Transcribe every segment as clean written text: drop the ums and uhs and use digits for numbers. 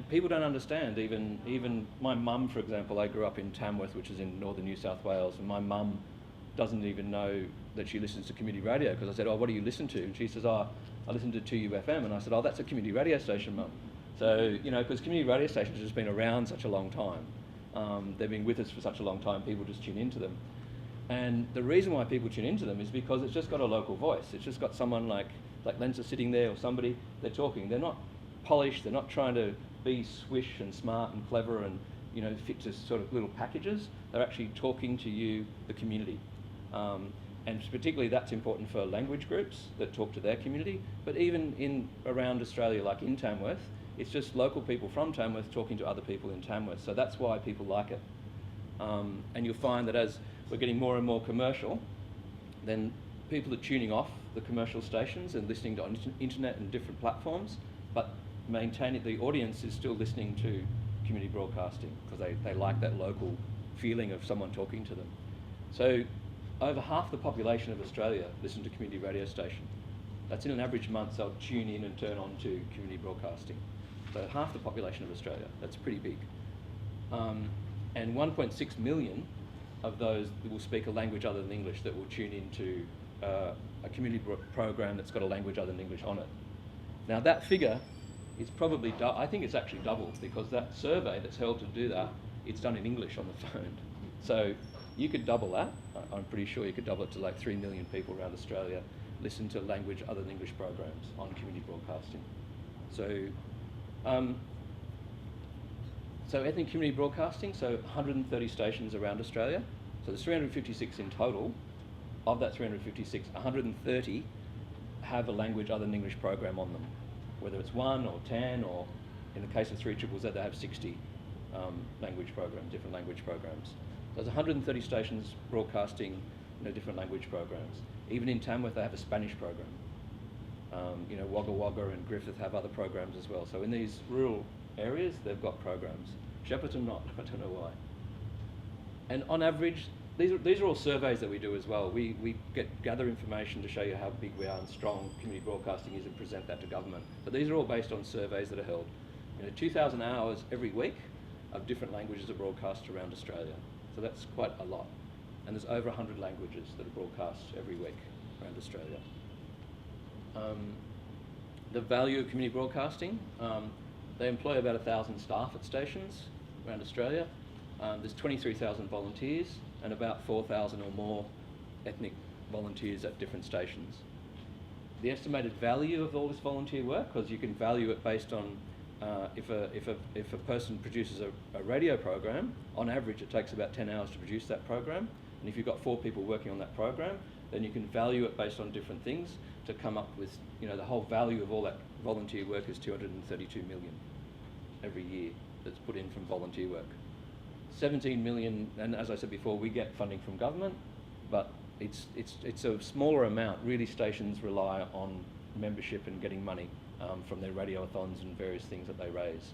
people don't understand, even my mum, for example. I grew up in Tamworth, which is in northern New South Wales, and my mum doesn't even know that she listens to community radio, because I said, oh, what do you listen to? And she says, oh, I listen to 2UFM. And I said, oh, that's a community radio station, Mum. So, because community radio stations have just been around such a long time. They've been with us for such a long time, people just tune into them. And the reason why people tune into them is because it's just got a local voice. It's just got someone like Lenza sitting there, or somebody, they're talking. They're not polished, they're not trying to be swish and smart and clever and fit to sort of little packages. They're actually talking to you, the community. And particularly that's important for language groups that talk to their community, but even around Australia, like in Tamworth, it's just local people from Tamworth talking to other people in Tamworth. So that's why people like it. And you'll find that as we're getting more and more commercial, then people are tuning off the commercial stations and listening to internet and different platforms, but maintaining the audience is still listening to community broadcasting because they like that local feeling of someone talking to them. So over half the population of Australia listen to community radio station. That's in an average month, they'll tune in and turn on to community broadcasting. So half the population of Australia, that's pretty big. And 1.6 million of those will speak a language other than English that will tune into a community program that's got a language other than English on it. Now that figure is probably, I think it's actually doubled, because that survey that's held to do that, it's done in English on the phone. So you could double that. I'm pretty sure you could double it to like 3 million people around Australia listen to language other than English programs on community broadcasting. So ethnic community broadcasting, so 130 stations around Australia. So there's 356 in total. Of that 356, 130 have a language other than English program on them, whether it's 1 or 10, or in the case of 3ZZZ, they have 60 language programs, different language programs. There's 130 stations broadcasting different language programs. Even in Tamworth, they have a Spanish program. Wagga Wagga and Griffith have other programs as well. So in these rural areas, they've got programs. Shepparton not, I don't know why. And on average, these are all surveys that we do as well. We gather information to show you how big we are and strong community broadcasting is and present that to government. But these are all based on surveys that are held. 2,000 hours every week of different languages are broadcast around Australia. So that's quite a lot. And there's over 100 languages that are broadcast every week around Australia. The value of community broadcasting, they employ about 1,000 staff at stations around Australia. There's 23,000 volunteers and about 4,000 or more ethnic volunteers at different stations. The estimated value of all this volunteer work, because you can value it based on if a person produces a radio program, on average it takes about 10 hours to produce that program. And if you've got 4 people working on that program, then you can value it based on different things to come up with, the whole value of all that volunteer work is 232 million every year that's put in from volunteer work. 17 million, and as I said before, we get funding from government, but it's a smaller amount. Really, stations rely on membership and getting money from their radiothons and various things that they raise.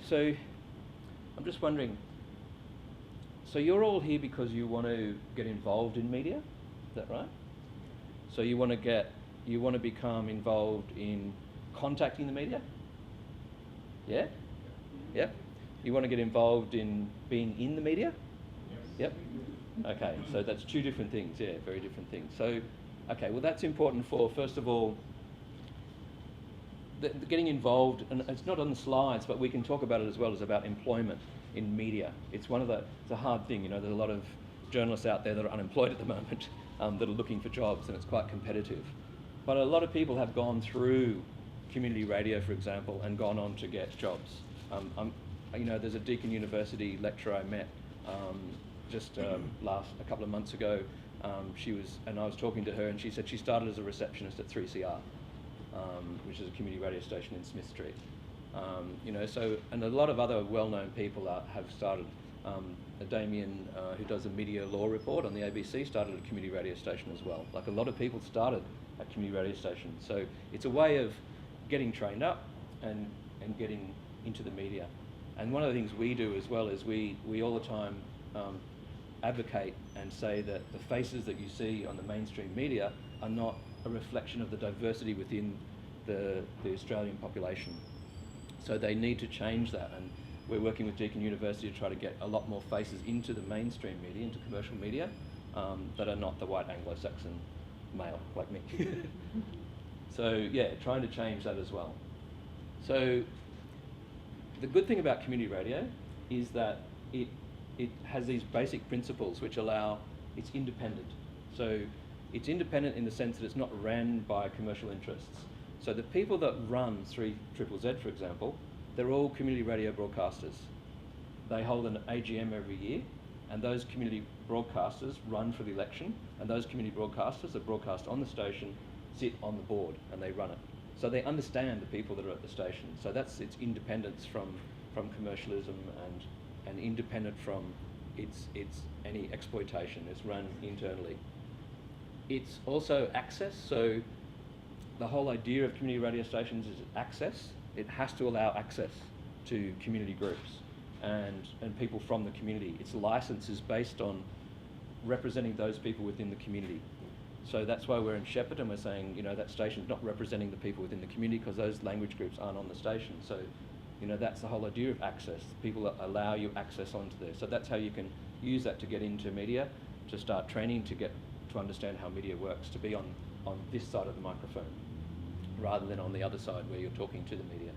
So I'm just wondering, so you're all here because you want to get involved in media, is that right? So you want to become involved in contacting the media? Yeah? Yep. You want to get involved in being in the media? Yep. Okay, so that's 2 different things, yeah, very different things. So, okay, well that's important for, first of all, getting involved, and it's not on the slides, but we can talk about it as well, as about employment in media. It's a hard thing, there's a lot of journalists out there that are unemployed at the moment that are looking for jobs, and it's quite competitive. But a lot of people have gone through community radio, for example, and gone on to get jobs. There's a Deakin University lecturer I met a couple of months ago. And I was talking to her, and she said she started as a receptionist at 3CR, which is a community radio station in Smith Street. And a lot of other well-known people have started. Damien, who does a media law report on the ABC, started a community radio station as well. Like, a lot of people started at community radio stations. So it's a way of getting trained up and getting into the media. And one of the things we do as well is we all the time advocate and say that the faces that you see on the mainstream media are not a reflection of the diversity within the Australian population. So they need to change that, and we're working with Deakin University to try to get a lot more faces into the mainstream media, into commercial media, that are not the white Anglo-Saxon male like me. So yeah, trying to change that as well. So the good thing about community radio is that it has these basic principles which allow, it's independent. So it's independent in the sense that it's not ran by commercial interests. So the people that run 3ZZZ, for example, they're all community radio broadcasters. They hold an AGM every year, and those community broadcasters run for the election, and those community broadcasters that broadcast on the station sit on the board and they run it. So they understand the people that are at the station. So that's its independence from commercialism and independent from its any exploitation. It's run internally. It's also access. So the whole idea of community radio stations is access. It has to allow access to community groups and people from the community. Its license is based on representing those people within the community. So that's why we're in Shepherd and we're saying, you know, that station's not representing the people within the community because those language groups aren't on the station. So, you know, that's the whole idea of access. People that allow you access onto there. So that's how you can use that to get into media, to start training, to understand how media works, to be on this side of the microphone rather than on the other side where you're talking to the media.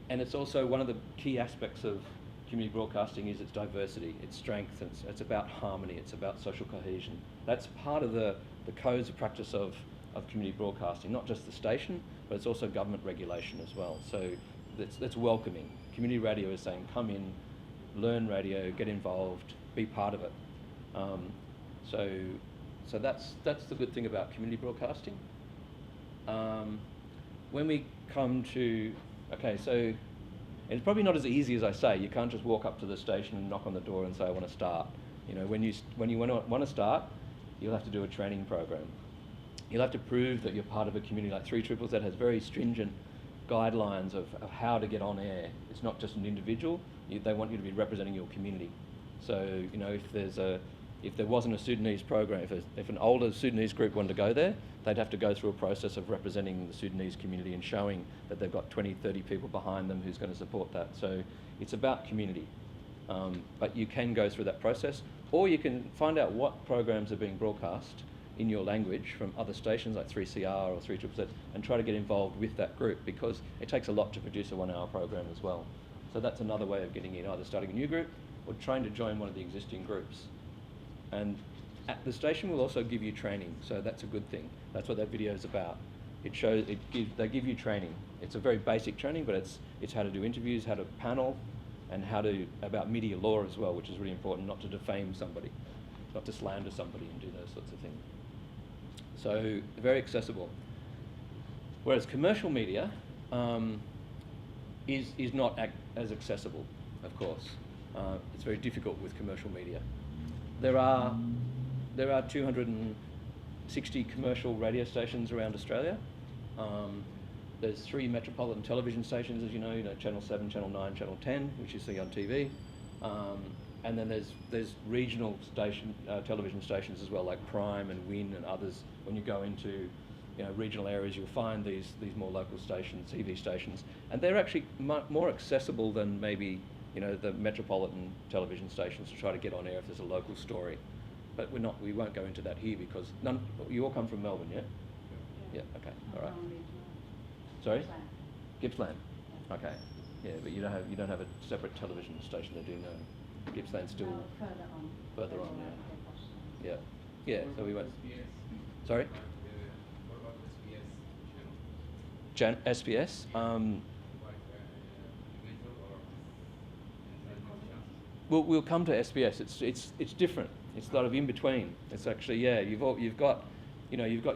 And it's also one of the key aspects of community broadcasting is its diversity, its strength, it's about harmony, it's about social cohesion. That's part of the codes of practice of community broadcasting, not just the station, but it's also government regulation as well. So that's welcoming. Community radio is saying, come in, learn radio, get involved, be part of it. So that's the good thing about community broadcasting. When we come to, okay, so it's probably not as easy as I say. You can't just walk up to the station and knock on the door and say, I want to start. You know, when you want to start, you'll have to do a training program. You'll have to prove that you're part of a community. Like 3ZZZ has very stringent guidelines of how to get on air. It's not just an individual. They want you to be representing your community. So, you know, if there wasn't a Sudanese program, if an older Sudanese group wanted to go there, they'd have to go through a process of representing the Sudanese community and showing that they've got 20, 30 people behind them who's going to support that. So it's about community. But you can go through that process, or you can find out what programs are being broadcast in your language from other stations like 3CR or 3ZZZ and try to get involved with that group, because it takes a lot to produce a 1-hour program as well. So that's another way of getting in, either starting a new group or trying to join one of the existing groups. And at the station will also give you training, so that's a good thing. That's what that video is about. They give you training. It's a very basic training, but it's how to do interviews, how to panel, and about media law as well, which is really important, not to defame somebody, not to slander somebody and do those sorts of things. So very accessible. Whereas commercial media is not as accessible, of course. It's very difficult with commercial media. There are 260 commercial radio stations around Australia. There's 3 metropolitan television stations, as you know, Channel 7, Channel 9, Channel 10, which you see on TV. And then there's regional television stations as well, like Prime and Win and others. When you go into regional areas, you'll find these more local stations, TV stations, and they're actually more accessible than maybe the metropolitan television stations to try to get on air if there's a local story. But we won't go into that here because you all come from Melbourne, yeah? Yeah, okay, all right. Sorry? Gippsland. Okay. Yeah, but you don't have a separate television station there, do you know? Gippsland's still further on, yeah. Yeah. Yeah, so we went. Sorry? What about SBS channel? SBS? We'll come to SBS. It's different. It's a lot of in between. It's actually you've got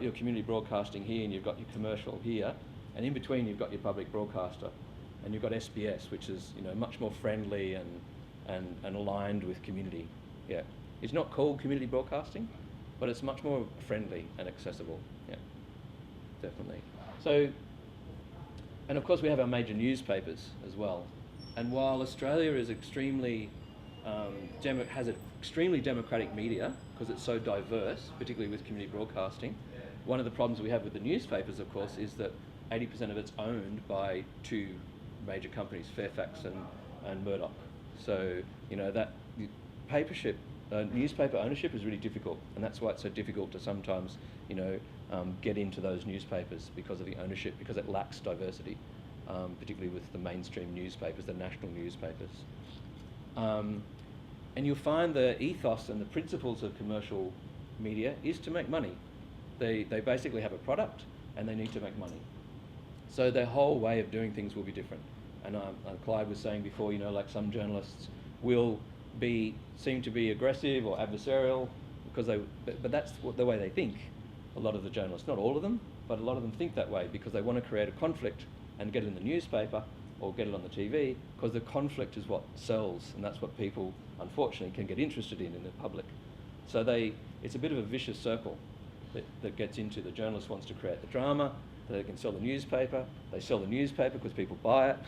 your community broadcasting here, and you've got your commercial here, and in between you've got your public broadcaster, and you've got SBS, which is much more friendly and aligned with community. Yeah, it's not called community broadcasting, but it's much more friendly and accessible. Yeah, definitely. So, and of course we have our major newspapers as well. And while Australia is extremely has an extremely democratic media because it's so diverse, particularly with community broadcasting, one of the problems we have with the newspapers, of course, is that 80% of it's owned by two major companies, Fairfax and Murdoch. So, you know, that papership, newspaper ownership is really difficult, and that's why it's so difficult to sometimes, you know, get into those newspapers because of the ownership, because it lacks diversity, particularly with the mainstream newspapers, the national newspapers. And you'll find the ethos and the principles of commercial media is to make money. They basically have a product and they need to make money. So their whole way of doing things will be different. And Clyde was saying before, you know, like some journalists will seem to be aggressive or adversarial because but that's the way they think. A lot of the journalists, not all of them, but a lot of them think that way because they want to create a conflict and get it in the newspaper or get it on the TV, because the conflict is what sells, and that's what people, unfortunately, can get interested in the public. So it's a bit of a vicious circle that gets into. The journalist wants to create the drama, they can sell the newspaper, they sell the newspaper because people buy it,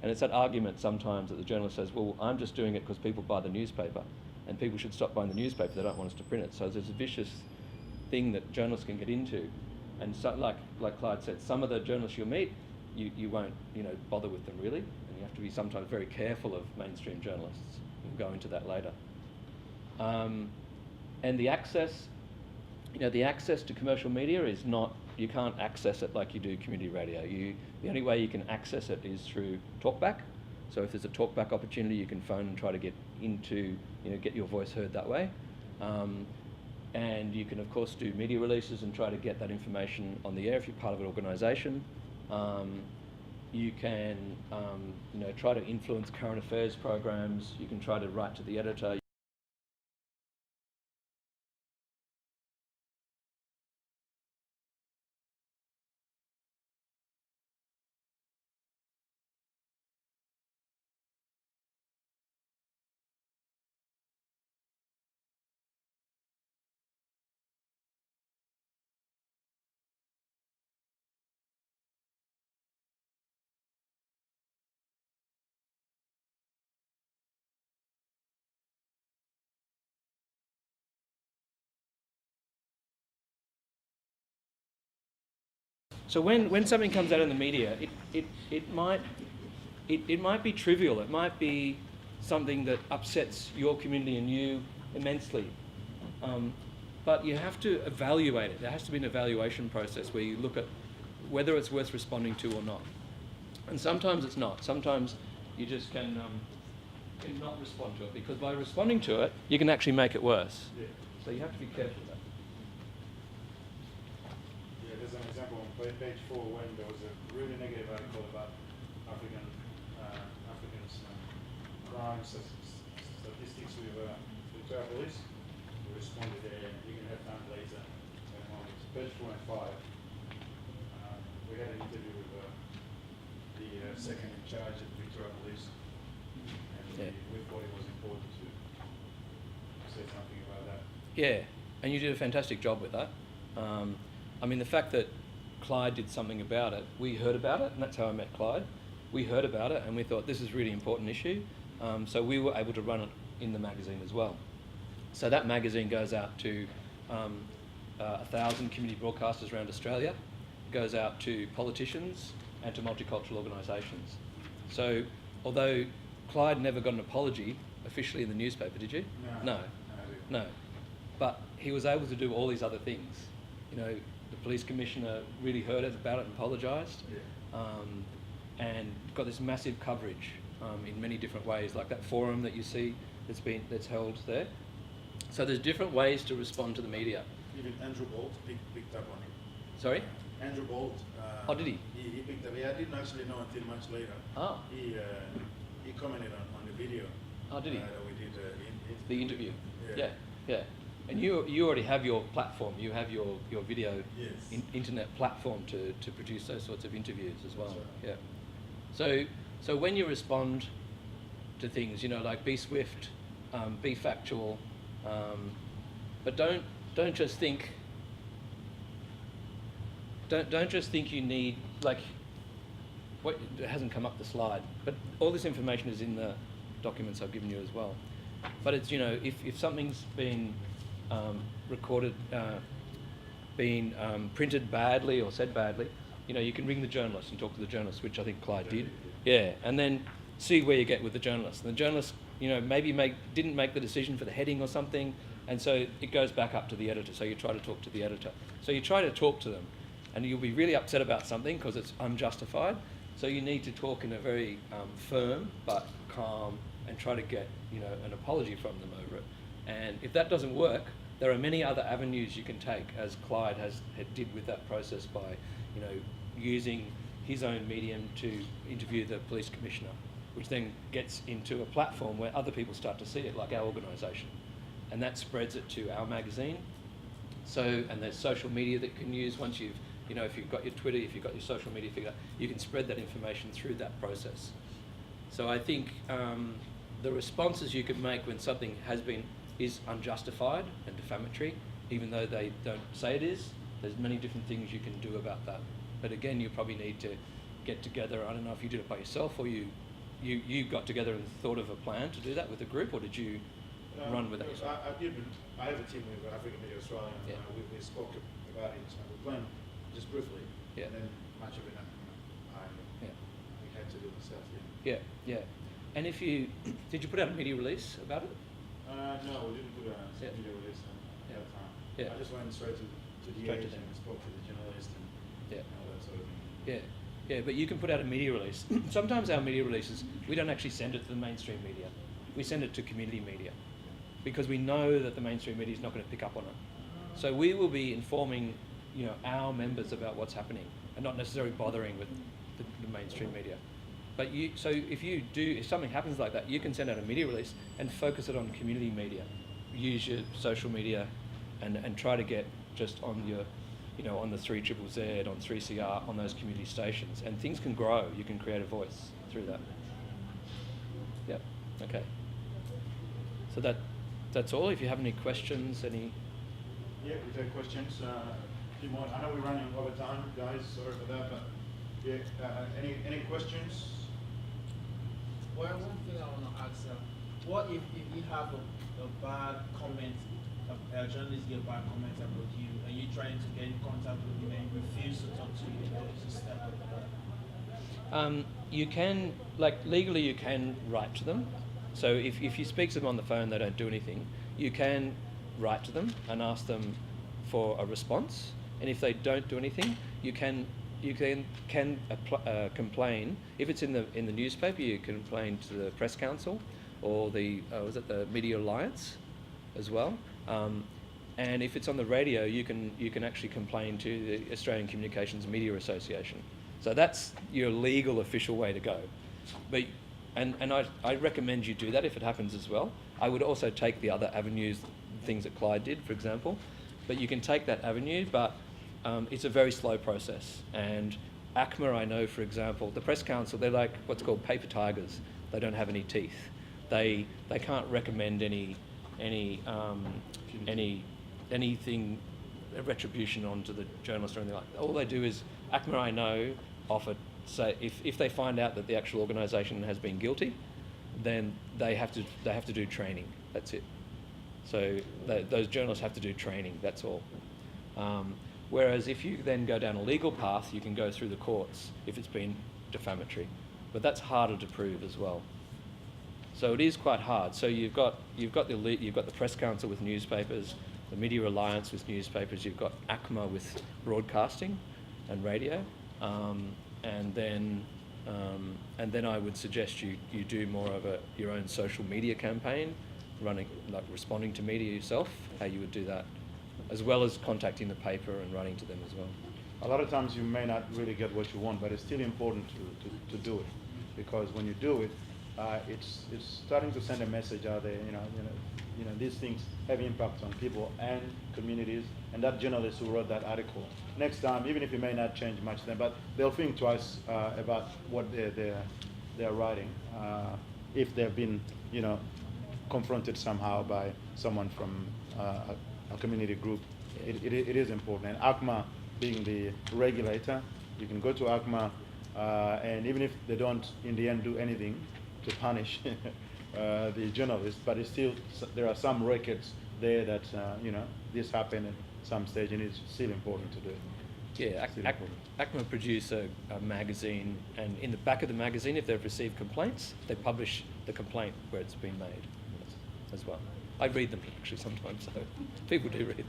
and it's that argument sometimes that the journalist says, well, I'm just doing it because people buy the newspaper, and people should stop buying the newspaper, they don't want us to print it. So there's a vicious thing that journalists can get into. And so, like Clyde said, some of the journalists you'll meet, you won't, you know, bother with them really, and you have to be sometimes very careful of mainstream journalists. We'll go into that later. And the access, you know, the access to commercial media is not, you can't access it like you do community radio. The only way you can access it is through talkback. So if there's a talkback opportunity, you can phone and try to get into, you know, get your voice heard that way. And you can, of course, do media releases and try to get that information on the air if you're part of an organisation. You can, you know, try to influence current affairs programs. You can try to write to the editor. So when something comes out in the media, it might be trivial. It might be something that upsets your community and you immensely. But you have to evaluate it. There has to be an evaluation process where you look at whether it's worth responding to or not. And sometimes it's not. Sometimes you just can not respond to it, because by responding to it, you can actually make it worse. Yeah. So you have to be careful of that. There's an example on page 4 when there was a really negative article about Africans crime statistics with the police. We responded there, and you can have time later. It's page 4 and 5. We had an interview with the second in charge at Victoria Police, and we thought it was important to say something about that. Yeah, and you did a fantastic job with that. I mean, the fact that Clyde did something about it, we heard about it, and that's how I met Clyde. We heard about it, and we thought this is a really important issue. So we were able to run it in the magazine as well. So that magazine goes out to 1,000 community broadcasters around Australia, goes out to politicians and to multicultural organisations. So although Clyde never got an apology officially in the newspaper, did you? No. But he was able to do all these other things. You know, the police commissioner really heard about it and apologised, and got this massive coverage in many different ways, like that forum that you see that's held there. So there's different ways to respond to the media. Even Andrew Bolt picked up on it. Sorry? Andrew Bolt. Oh, did he? He picked up. Yeah, I didn't actually know until much later. Oh. He commented on the video. Oh, did he? That we did the interview. Yeah. And you already have your platform. You have your video internet platform to produce those sorts of interviews as well. Right. Yeah. So when you respond to things, you know, like be swift, be factual, but don't just think. Don't just think you need, like, it hasn't come up the slide, but all this information is in the documents I've given you as well. But it's, you know, if something's been recorded, been printed badly or said badly, you know, you can ring the journalist and talk to the journalist, which I think Clyde did. Yeah, and then see where you get with the journalist. And the journalist, you know, maybe didn't make the decision for the heading or something, and so it goes back up to the editor. So you try to talk to the editor. So you try to talk to them, and you'll be really upset about something because it's unjustified. So you need to talk in a very firm but calm and try to get, you know, an apology from them over it. And if that doesn't work, there are many other avenues you can take, as Clyde did with that process by, you know, using his own medium to interview the police commissioner, which then gets into a platform where other people start to see it, like our organisation, and that spreads it to our magazine. So, and there's social media that you can use once you've, you know, if you've got your Twitter, if you've got your social media figured out, you can spread that information through that process. So I think the responses you can make when something is unjustified and defamatory, even though they don't say it is, there's many different things you can do about that. But again, you probably need to get together. I don't know if you did it by yourself or you got together and thought of a plan to do that with a group, or did you run with it yourself? I have a team with African Media Australia, and Yeah. we spoke about it. So we planned just briefly, Yeah. and then much of it I had to do myself. Yeah, yeah. And if you did you put out a media release about it? No, we didn't put a video release at that time. Yeah. I just went straight to the Straight to agent them. and spoke to the journalist and all that sort of thing. Yeah, but you can put out a media release. Sometimes our media releases, we don't actually send it to the mainstream media. We send it to community media because we know that the mainstream media is not going to pick up on it. So we will be informing, you know, our members about what's happening and not necessarily bothering with the mainstream media. But if something happens like that, you can send out a media release and focus it on community media. Use your social media and try to get just on your, you know, on the 3ZZZ, on 3CR, on those community stations, and things can grow. You can create a voice through that. Yep. Okay. So that's all. If you have any questions, any. Yeah, we take questions. Few more. I know we're running over time, guys. Sorry for that, but yeah. Any questions? Well, one thing I want to ask, what if you have a bad comment, a journalist get a bad comment about you, and you're trying to get in contact with them and refuse to talk to you, what is the step of that? You can, like legally you can write to them. So if you speak to them on the phone, they don't do anything, you can write to them and ask them for a response. And if they don't do anything, you can complain. If it's in the newspaper, you can complain to the Press Council or the Media Alliance as well. And if it's on the radio, you can actually complain to the Australian Communications Media Association. So that's your legal official way to go. But I recommend you do that if it happens as well. I would also take the other avenues, things that Clyde did, for example. But you can take that avenue, but it's a very slow process. And ACMA, I know, for example, the Press Council, they're like what's called paper tigers. They don't have any teeth. They can't recommend anything, retribution onto the journalist or anything like that. All they do is, ACMA, I know, offer, say, if they find out that the actual organisation has been guilty, then they have to do training. That's it. So those journalists have to do training. That's all. Whereas if you then go down a legal path, you can go through the courts if it's been defamatory, but that's harder to prove as well. So it is quite hard. So you've got the Press Council with newspapers, the Media Alliance with newspapers. You've got ACMA with broadcasting and radio, and then I would suggest you do more of your own social media campaign, responding to media yourself. How you would do that, as well as contacting the paper and writing to them as well. A lot of times you may not really get what you want, but it's still important to do it, because when you do it, it's starting to send a message out there. You know, these things have impact on people and communities, and that journalist who wrote that article, next time, even if it may not change much then, but they'll think twice about what they're writing, if they've been, confronted somehow by someone from a community group. It is important. And ACMA being the regulator, you can go to ACMA, and even if they don't in the end do anything to punish the journalists, but it's still, there are some records there that this happened, some stage, and it's still important to do it. Yeah, Still important. ACMA produce a magazine, and in the back of the magazine, if they've received complaints, they publish the complaint where it's been made as well. I read them actually sometimes, so people do read them.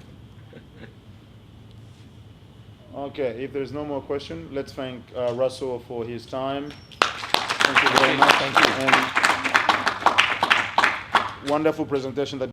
Okay, if there's no more question, let's thank Russell for his time. Thank you very much. Thank you. And wonderful presentation that